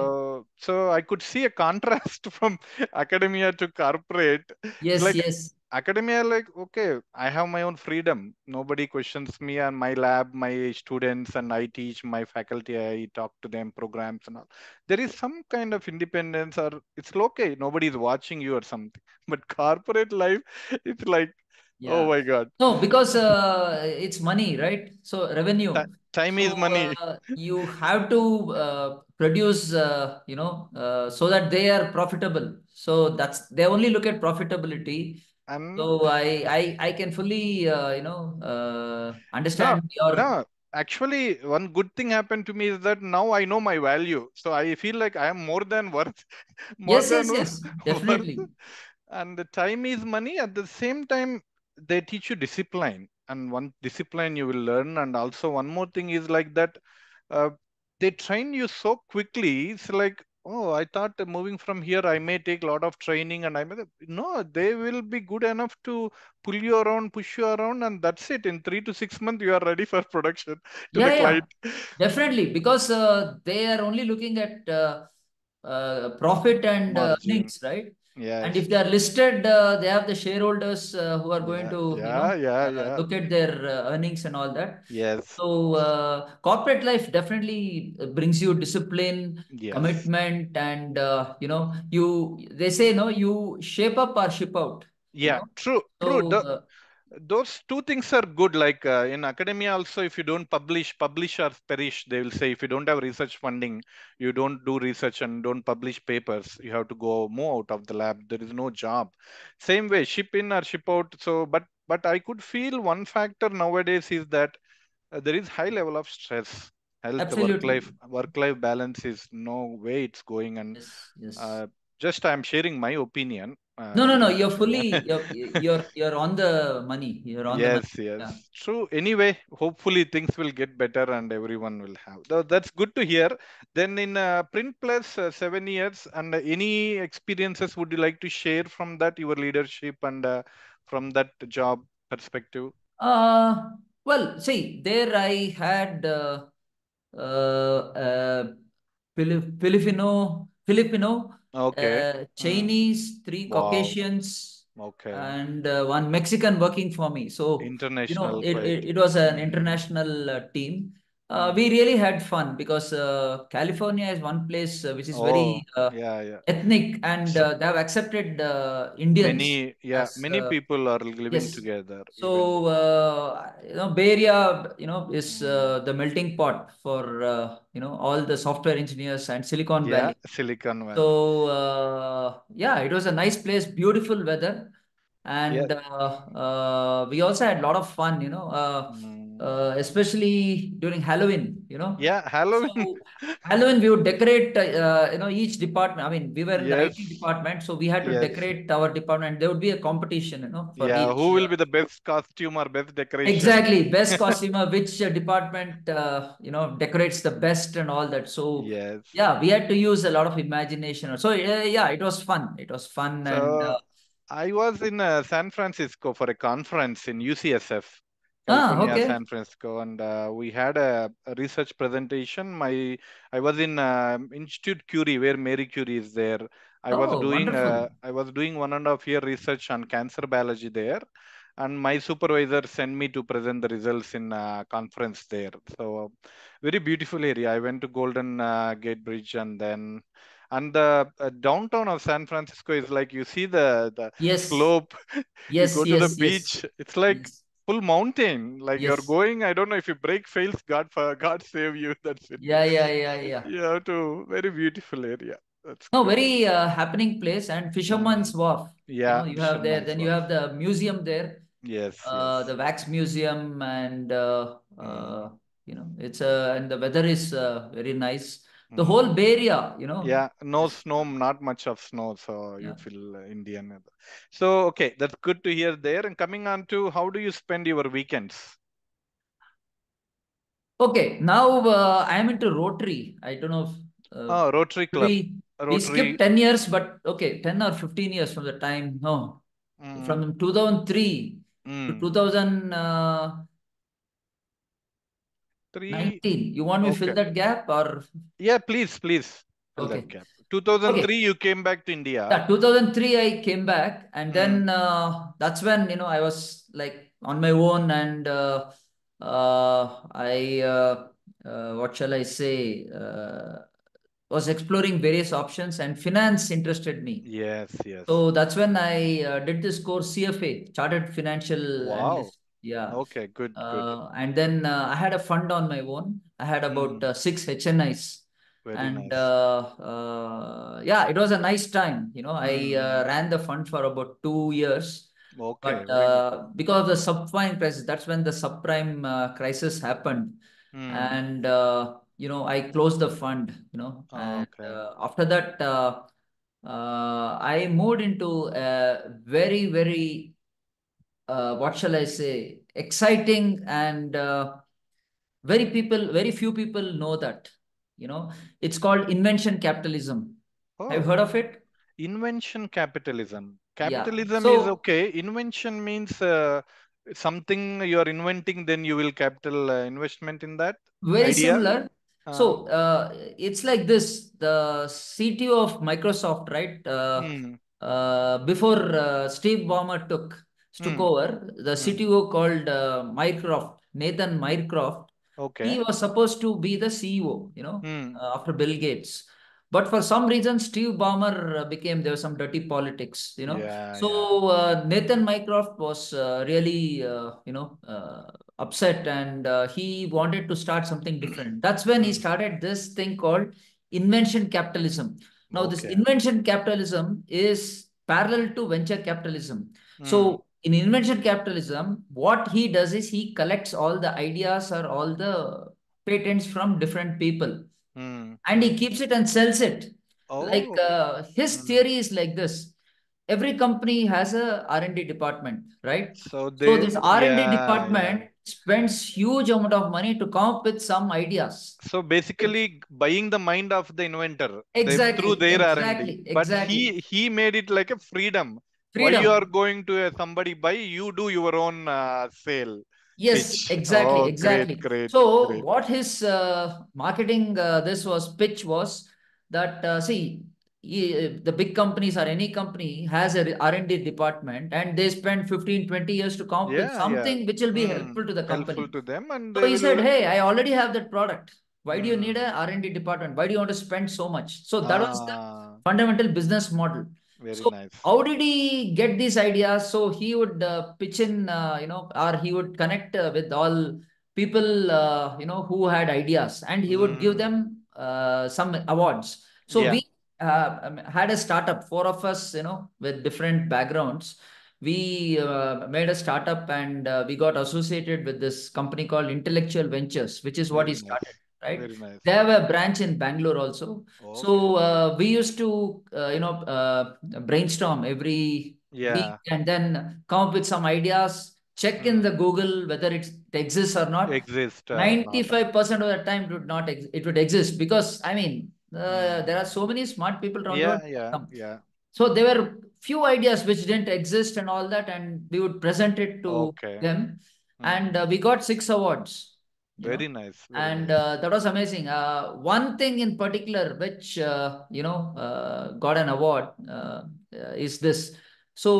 So I could see a contrast from academia to corporate. It's Yes, like yes. academia, like, okay, I have my own freedom. Nobody questions me and my lab, my students, and I teach my faculty. I talk to them, programs and all. There is some kind of independence, or it's okay. Nobody is watching you or something. But corporate life, it's like, oh Yeah. my God, No, because it's money, right? So revenue. time is So money. you have to produce, so that they are profitable. So they only look at profitability. And So I can fully, no, understand your. no. Actually, one good thing happened to me is that now I know my value. So I feel like I am more than worth, more Yes, than yes, yes, worth. definitely. And the time is money. At the same time, they teach you discipline. And one discipline you will learn. And also one more thing is like that. Uh, they train you so quickly. It's like, oh, I thought moving from here, I may take a lot of training, and I may. No, they will be good enough to pull you around, push you around, and that's it. In 3 to 6 months, you are ready for production to the Yeah, yeah, client. definitely. Because they are only looking at profit and Margin. earnings, right? And Yes. if they are listed, they have the shareholders who are going Yeah. to, Yeah. Yeah. Yeah. look at their earnings and all that. Yes. So corporate life definitely brings you discipline, Yes. commitment, and they say no, you shape up or ship out. You Yeah. know. True. True. So Those two things are good. Like in academia also, if you don't publish or perish, they will say. If you don't have research funding, you don't do research and don't publish papers, you have to go move out of the lab. There is no job. Same way, ship in or ship out. So but I could feel one factor nowadays is that there is high level of stress. Health, absolutely. work life balance is no way it's going. And Yes, yes. uh, just I'm sharing my opinion. No, no, no. Don't You're yeah. fully you're on the money. You're on the money. Yes, yes, Yeah. true. Anyway, hopefully things will get better and everyone will have. That's good to hear. Then in Print Plus, 7 years, and any experiences would you like to share from that, your leadership and from that job perspective? Uh, well, see, there I had uh, Filipino, Okay. Mm. Chinese, three Wow. Caucasians, Okay. and one Mexican working for me. So, International it, quite. it, it was an Mm. international team. We Mm. really had fun because California is one place which is Oh, very yeah, yeah. ethnic, and S- they have accepted Indians Many, yeah, as many people are living yes. together even. So Bay Area, is Mm. the melting pot for all the software engineers and Silicon Yeah, Valley. Silicon Valley. So yeah, it was a nice place, beautiful weather, Yeah. and we also had a lot of fun. Mm. Especially during Halloween. Yeah, Halloween. So Halloween we would decorate. Each department. I mean, we were in the Yes, IT department, so we had to yes. decorate our department. There would be a competition. For Yeah, each. who will be the best costume or best decoration? Exactly, best costumer, which department decorates the best and all that. So Yes. yeah, we had to use a lot of imagination. So yeah, it was fun. It was fun, and So I was in San Francisco for a conference in UCSF, California, okay. San Francisco, and we had a research presentation. I was in Institute Curie, where Mary Curie is there. Oh, wonderful. I was doing 1.5 year research on cancer biology there, and my supervisor sent me to present the results in conference there. So very beautiful area. I went to Golden Gate Bridge, and the downtown of San Francisco is like, you see the Yes, slope. You yes, go to the yes, yes, beach, it's like yes, full mountain, like you're yes. going, I don't know, if you break fails, God save you. That's it. Yeah, yeah, yeah, yeah. You have to, very beautiful area. That's No, good. very happening place, and Fisherman's Mm. Wharf. Yeah, You have there. Fisherman's Then you Wharf. have the museum there, Yes, yes. the wax museum, and Mm. it's and the weather is very nice. The whole Mm. Bay Area, Yeah, no is snow, not much of snow, so you yeah. feel Indian. So, okay, that's good to hear there. And coming on to, how do you spend your weekends? Okay, now I am into Rotary. I don't know if Oh, Rotary Club. we skipped Rotary. 10 years, but okay, 10 or 15 years from the time. No, Mm, from 2003 to mm. 2019. Three. You want me to fill Okay. that gap or Yeah, please, please fill that okay? gap. Okay. 2003, you came back to India. Yeah, 2003 I came back, and Mm, then that's when I was like on my own, and I what shall I say, was exploring various options, and finance interested me. yes, yes. So that's when I did this course, CFA, Chartered Financial Wow. Analyst. Yeah. Okay, good, good. And then I had a fund on my own. I had about Mm, six HNIs. very And nice. yeah, it was a nice time. I Mm, ran the fund for about 2 years. okay, But very good. because of the subprime crisis, that's when the subprime crisis happened. Mm, And, I closed the fund, and okay. after that, I moved into a very, very, what shall I say, exciting, and very few people know that. It's called invention capitalism. Have you Oh, heard of it? invention capitalism. Yeah. Capitalism is So okay. Invention means something you are inventing, then you will capital investment in that very idea. similar. Uh, So it's like this: the CTO of Microsoft, right? mm, Before Steve Ballmer took mm, over, the mm. CTO called Mycroft, Nathan Mycroft. He Okay. was supposed to be the CEO, Mm, after Bill Gates. But for some reason, Steve Ballmer there was some dirty politics. yeah, yeah. So Nathan Mycroft was really, upset, and he wanted to start something different. That's when he Mm, started this thing called invention capitalism. Now, this okay. invention capitalism is parallel to venture capitalism. Mm, So, in invention capitalism, what he does is he collects all the ideas or all the patents from different people, mm, and he mm. keeps it and sells it. Like Oh. his Mm. theory is like this: every company has a R&D department, right? So So they, this R&D yeah, yeah. department spends huge amount of money to come up with some ideas. So basically, buying the mind of the inventor, they through Exactly, their R&D. exactly, But exactly. he made it like a freedom. Why you are Freedom. going to somebody buy? You do your own sale Yes, pitch. exactly, Oh, great, exactly. great, So great. what his marketing this was pitch was that see, the big companies or any company has a R&D department, and they spend 15, 20 years to come up with Yeah, yeah. something which will be Hmm. helpful to the Helpful company. to them, and So they he said, will. hey, I already have that product. Why do you need Hmm. a R&D department? Why do you want to spend so much? So that was the Ah, fundamental business model. very So nice. how did he get these ideas? So he would pitch in, or he would connect with all people, who had ideas, and he would give Hmm. them some awards. So Yeah. we had a startup, four of us, with different backgrounds. We made a startup, and we got associated with this company called Intellectual Ventures, which is what he Very nice. started, right? Very nice. They have a branch in Bangalore also. Okay. So we used to, brainstorm every week Yeah. and then come up with some ideas, check in Hmm. the Google whether it exists or not. Exist or not. 95% of the time it would not it would exist, because I mean, there are Hmm. so many smart people around the Yeah, world. yeah, yeah. So there were few ideas which didn't exist and all that, and we would present it to Okay. them, and Hmm. we got 6 awards. Very nice. Very And nice. that was amazing. One thing in particular which got an award is this. So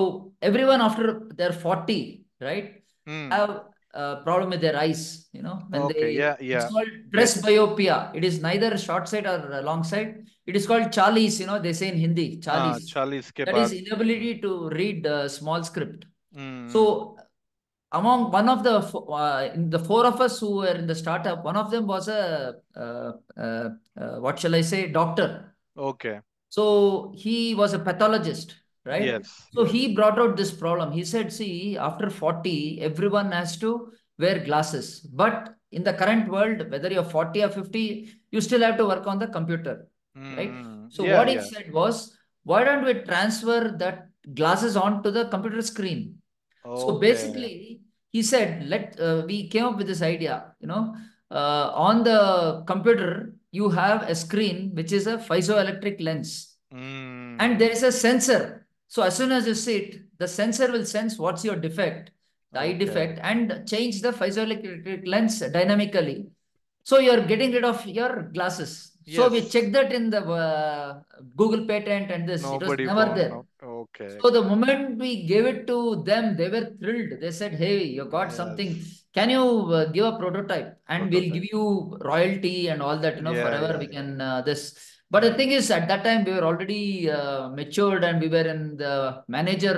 everyone after they're 40, right, Hmm. have a problem with their eyes. When Okay. they Yeah, it's yeah. called Get. presbyopia. It is neither short sight or long sight. It is called Charlies. They say in Hindi, Ah, Charlies. 40 के That is बाद. inability to read small script. Hmm. So among one of the in the four of us who were in the startup, one of them was a what shall I say, doctor. Okay. So he was a pathologist, right? Yes. So Yes. he brought out this problem. He said, see, after 40, everyone has to wear glasses. But in the current world, whether you're 40 or 50, you still have to work on the computer, right? Hmm. So Yeah, what he yeah. said was, why don't we transfer that glasses onto the computer screen? So Okay. basically, he said, we came up with this idea, on the computer, you have a screen which is a piezoelectric lens, and there Hmm. is a sensor. So as soon as you sit, the sensor will sense what's your defect, the eye Okay. defect, and change the piezoelectric lens dynamically. So you're getting rid of your glasses. So we Yes. checked that in the Google patent and this. It was Nobody never found. there. No. Okay. So the moment we gave it to them, they were thrilled. They said, hey, you got something. Yes. Can you give a prototype? And we'll give Prototype. you royalty and all that, Yeah, forever yeah, we yeah. can this. But the thing Hmm. is, at that time, we were already matured, and we were in the manager,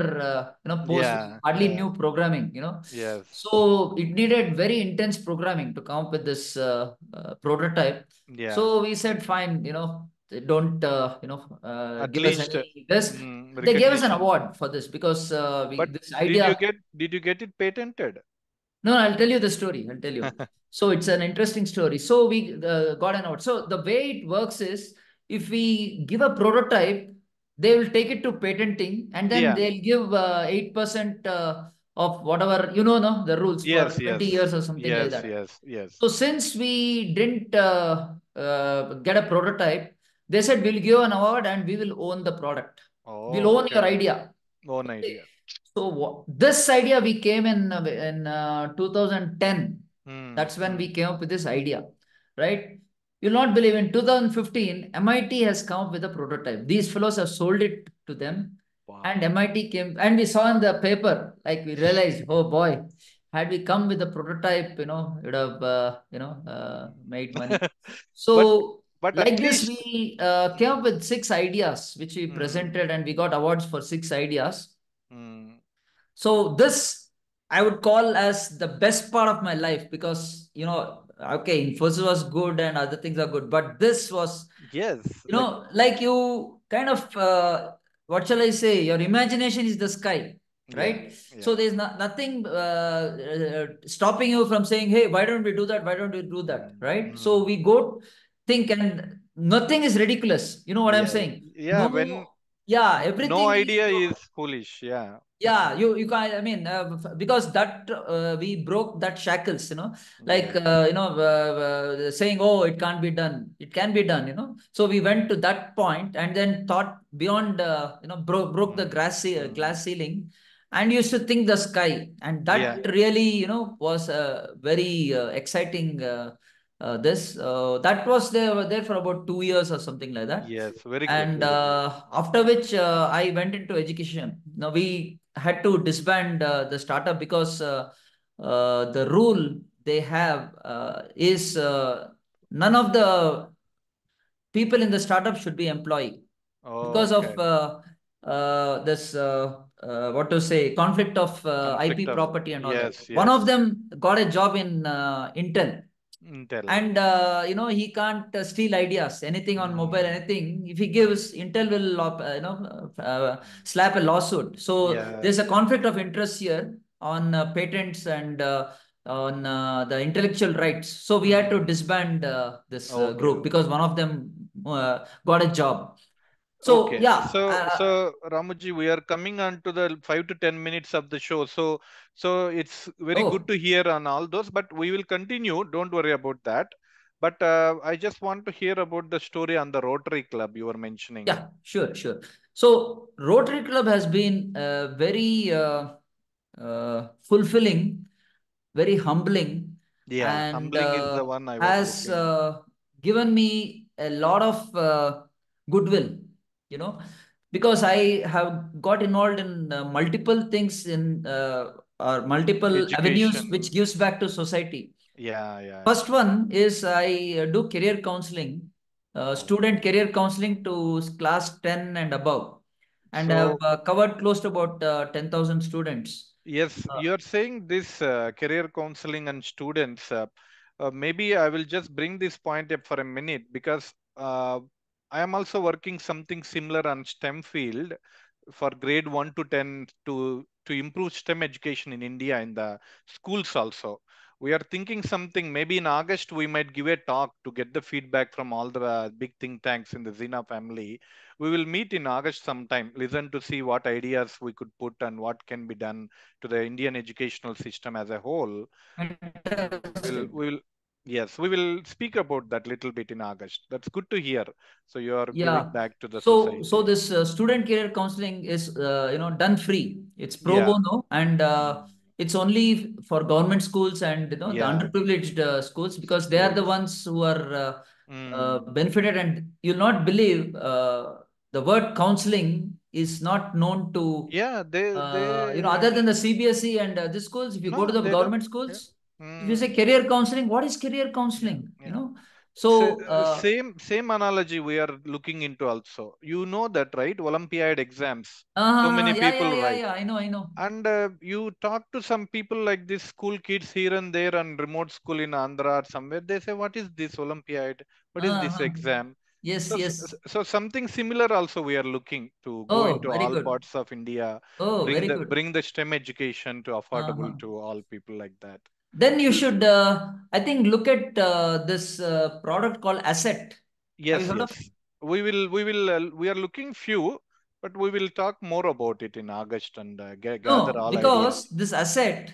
post. We Yeah, hardly yeah. knew programming. Yes. So it needed very intense programming to come up with this prototype. Yeah. So we said, fine, they don't, At give us least any this. They gave us an recognition. award for this because But this did you idea. get it patented? No, I'll tell you the story. I'll tell you. So it's an interesting story. So we got an award. So the way it works is, if we give a prototype, they will take it to patenting, and then Yeah. they'll give 8% of whatever, no, the rules for Yes, 20 yes. years or something like Yes, that. yes, yes. So since we didn't get a prototype, they said we'll give an award and we will own the product. We'll Oh, own your okay. idea. Own Okay. idea. So this idea we came in 2010. Hmm. That's when Hmm. we came up with this idea, right? You'll not believe, in 2015, MIT has come up with a prototype. These fellows have sold it to them, and Wow. MIT came, and we saw in the paper, like we realized, oh boy, had we come with a prototype, it would have, made money. But So at like this, least. we came Hmm. up with 6 ideas, which we Hmm. presented, and we got awards for 6 ideas. Hmm. So this I would call as the best part of my life, because okay, Infosys was good and other things are good, but this was, Yes, like. like you kind of what shall I say? Your imagination is the sky, Yeah, right? So yeah. there's nothing stopping you from saying, "Hey, why don't we do that? Why don't we do that?" Hmm. Right? So Hmm. we go think, and nothing is ridiculous. You know what I'm Yeah, saying? yeah. When No, yeah, no everything is. idea is foolish. Yeah. Yeah, you can, I mean, because that we broke that shackles, like Yeah. saying, oh, it can't be done, it can be done, so we went to that point, and then thought beyond, broke the Hmm. Hmm. glass ceiling, and used to think the sky, and Yeah. that really, was a very exciting this. That was there for about 2 years or something like that. Yes, very good, And very good. after which I went into education. Now we had to disband the startup because the rule they have is none of the people in the startup should be employee because of Okay. this what to say conflict of Conflict IP of, property and all that. yes, One of yes. them got a job in Intel, Intel. and he can't steal ideas, anything on mobile, Mm, anything. If he mm, gives, Intel will slap a lawsuit. So yeah. there's a conflict of interest here on patents and on the intellectual rights. So we had to Mm, disband this okay. group because one of them got a job. So Okay. yeah, So Ramuji, we are coming on to the 5 to 10 minutes of the show. So it's very good oh to hear on all those, but we will continue. Don't worry about that. But I just want to hear about the story on the Rotary Club you were mentioning. yeah, sure, sure. So Rotary Club has been very fulfilling, very humbling, Yeah, and humbling is the one I was has looking. given me a lot of goodwill, you know, because I have got involved in multiple things in or multiple avenues which Education. gives back to society. Yeah, yeah, First yeah. one is I do career counseling, Oh. student career counseling to class 10 and above, and have So covered close to about 10,000 students. yes, Uh, you are saying this career counseling and students. Maybe I will just bring this point up for a minute because I am also working something similar on STEM field for grade 1 to 10 to improve STEM education in India in the schools also. We are thinking something maybe in August we might give a talk to get the feedback from all the big think tanks in the Zina family. We will meet in August sometime, listen to see what ideas we could put and what can be done to the Indian educational system as a whole. Fantastic. We will, yes, we will speak about that little bit in August. That's good to hear. So you are giving Yeah. back to the So society. this student career counseling is done free. It's pro Yeah. bono, and Mm. it's only for government schools and the Yeah. underprivileged schools, because they are the Schools. ones who are Mm. benefited. And you'll not believe the word counseling is not known to Yeah, other than the CBSE and the schools. If you go no, to the they don't. government Yeah. schools, if you say Mm. career counseling, what is career Yeah. counseling? Yeah. So Same analogy we are looking into also. You know that, right? Olympiad exams. So many yeah, yeah, people yeah, write. yeah. I know. And you talk to some people like this school kids here and there and remote school in Andhra or somewhere. They say, "What is this Olympiad? What is this Uh-huh. exam?" Yes, So, yes. so something similar also we are looking to go Oh, into very all good. parts of India, Oh, very good. bring the STEM education to affordable Uh-huh. to all people like that. Then you Well, should, I think, look at this product called Asset. Have you yes, heard of? yes. We are looking few, but we will talk more about it in August and gather No, all ideas. because this Asset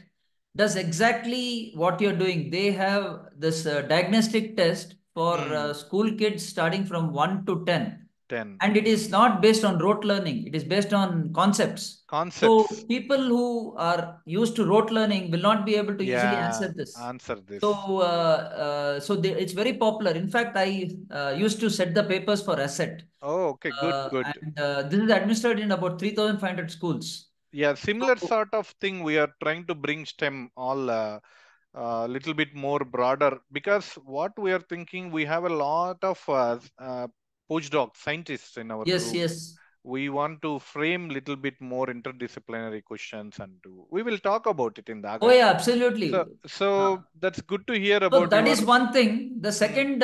does exactly what you're doing. They have this diagnostic test for Hmm. school kids starting from 1 to 10. 10. And it is not based on rote learning, it is based on concepts. Concepts. So people who are used to rote learning will not be able to easily Yeah, answer this. answer this. It's very popular. In fact, I used to set the papers for Asset. Oh, okay, good, good. And this is administered in about 3,500 schools. Yeah, similar So, sort of thing. We are trying to bring STEM all little bit more broader because what we are thinking, we have a lot of postdoc scientists in our yes, group. yes. We want to frame little bit more interdisciplinary questions and do. We will talk about it in the Oh, August. yeah, So, absolutely. Uh, so that's good to hear So about that your. is one thing. The Mm, second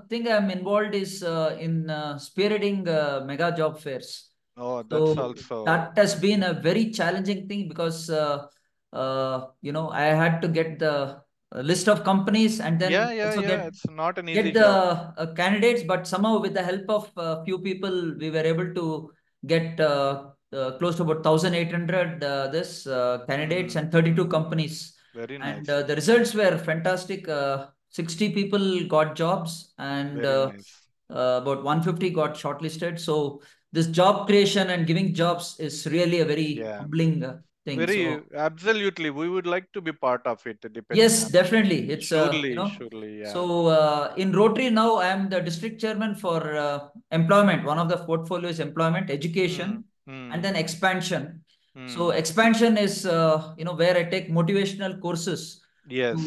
thing I'm involved is in spearheading mega job fairs. oh, that's So also. that has been a very challenging thing because I had to get the list of companies and Yeah, then yeah, also yeah. It's not an easy get the job. candidates. But somehow, with the help of a few people, we were able to get close to about 1,800 this candidates Mm, and 32 mm, companies, very and nice. the results were fantastic. 60 people got jobs, and Very nice. about 150 got shortlisted. So this job creation and giving jobs is really a very Yeah. humbling. thing. Very So absolutely, we would like to be part of it, depending yes, on. definitely. It's Surely, surely, yeah. so in Rotary now I am the district chairman for employment. One of the portfolio is employment, Hmm. education, and Hmm. then expansion. So Hmm. expansion is where I take motivational courses to Yes.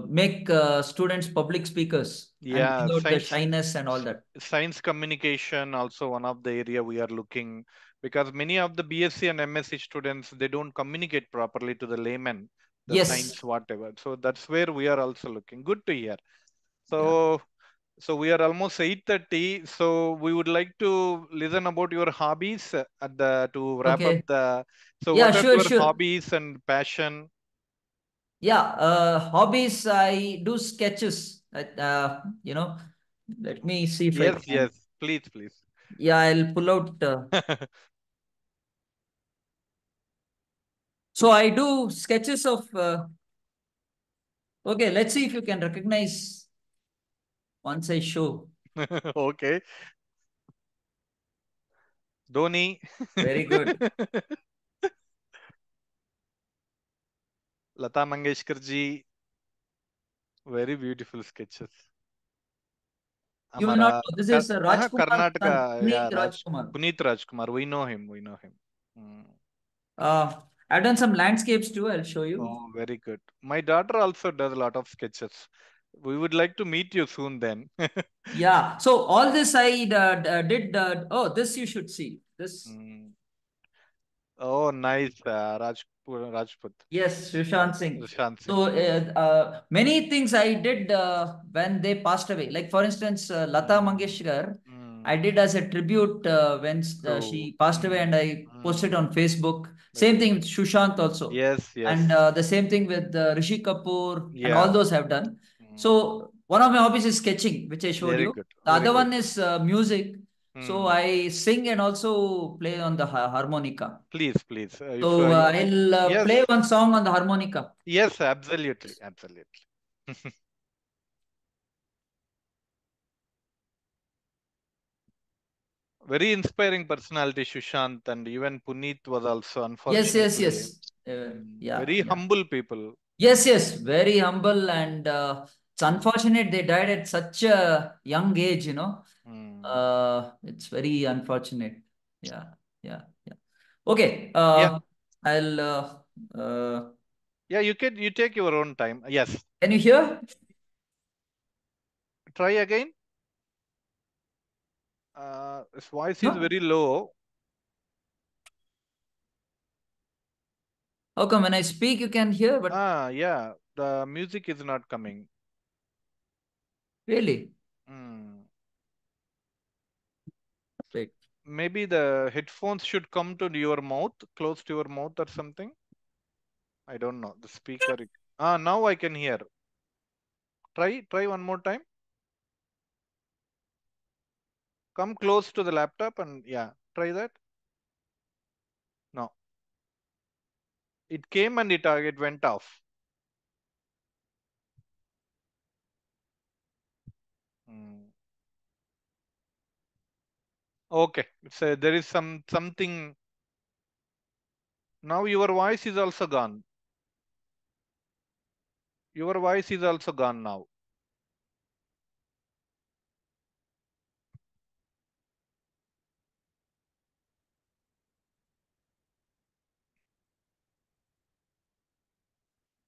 make students public speakers and Yeah. bring out the Science. shyness and all that. Science communication also one of the area we are looking, because many of the BSc and MSc students, they don't communicate properly to the layman, the Yes. science whatever. So that's where we are also looking. Good to hear. Yeah. So we are almost 8:30. So we would like to listen about your hobbies at the to wrap up Okay. the. So Yeah. what are Sure. your Sure. hobbies and passion? Yeah. Hobbies. I do sketches. Let me see if I Yes, can. yes. Please, please. Yeah, I'll pull out. So I do sketches of. Okay, let's see if you can recognize once I show. Okay. Dhoni. Very good. Lata Mangeshkar ji, very beautiful sketches. You will not Amara, know. This is Rajkumar's son, Karnataka, Puneet yeah, Rajkumar. Puneet Rajkumar. We know him. We know him. Hmm. I've done some landscapes too. I'll show you. Oh, very good. My daughter also does a lot of sketches. We would like to meet you soon then. Yeah. So all this I did. Oh, this you should see. This. Hmm. Oh, nice. Rajput. Yes, Sushant Singh. Sushant Singh. So many things I did when they passed away. Like for instance, Lata Hmm. Mangeshkar, I Hmm. did as a tribute when True. she passed away, Hmm. and I posted Hmm. on Facebook. Same Very thing good. with Sushant also, Yes, and yes. the same thing with Rishi Kapoor, and all Yeah. those have done. Hmm. So one of my hobbies is sketching, which I showed Very you. good. The Very other good. one is music. So Hmm. I sing and also play on the harmonica. Please, please. If So you, I'll play yes, one song on the harmonica. yes, absolutely, absolutely. Very inspiring personality, Shushant, and even Puneet was also Yes, yes, unfortunately yes. Yeah, very yeah. humble people. Yes, yes. Very humble, and it's unfortunate they died at such a young age. Mm. It's very unfortunate. Yeah, yeah, yeah. Okay. Yeah, I'll. Uh, yeah. You take your own time. Yes. can you hear? Try again. His voice is No. very low. How come when I speak you can hear, but Yeah. The music is not coming. really? Mm. Wait. Maybe the headphones should come to your mouth, close to your mouth or something. I don't know. The speaker. Now I can hear. Try one more time. Come close to the laptop and yeah, try that. No, it came and it went off. Hmm. Okay, so there is something. Now your voice is also gone. Your voice is also gone now.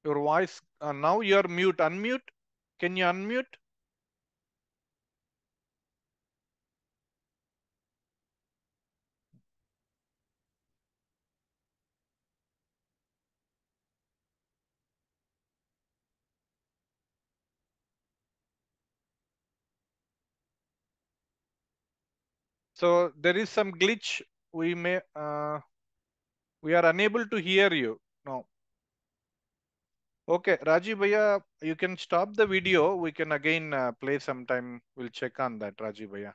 Your voice now you are mute. Unmute. Can you unmute? So there is some glitch. We are unable to hear you. No. Okay, Rajiv Bhaiya, you can stop the video. We can again play sometime. We'll check on that, Rajiv Bhaiya.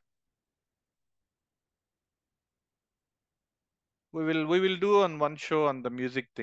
We will do on one show on the music thing.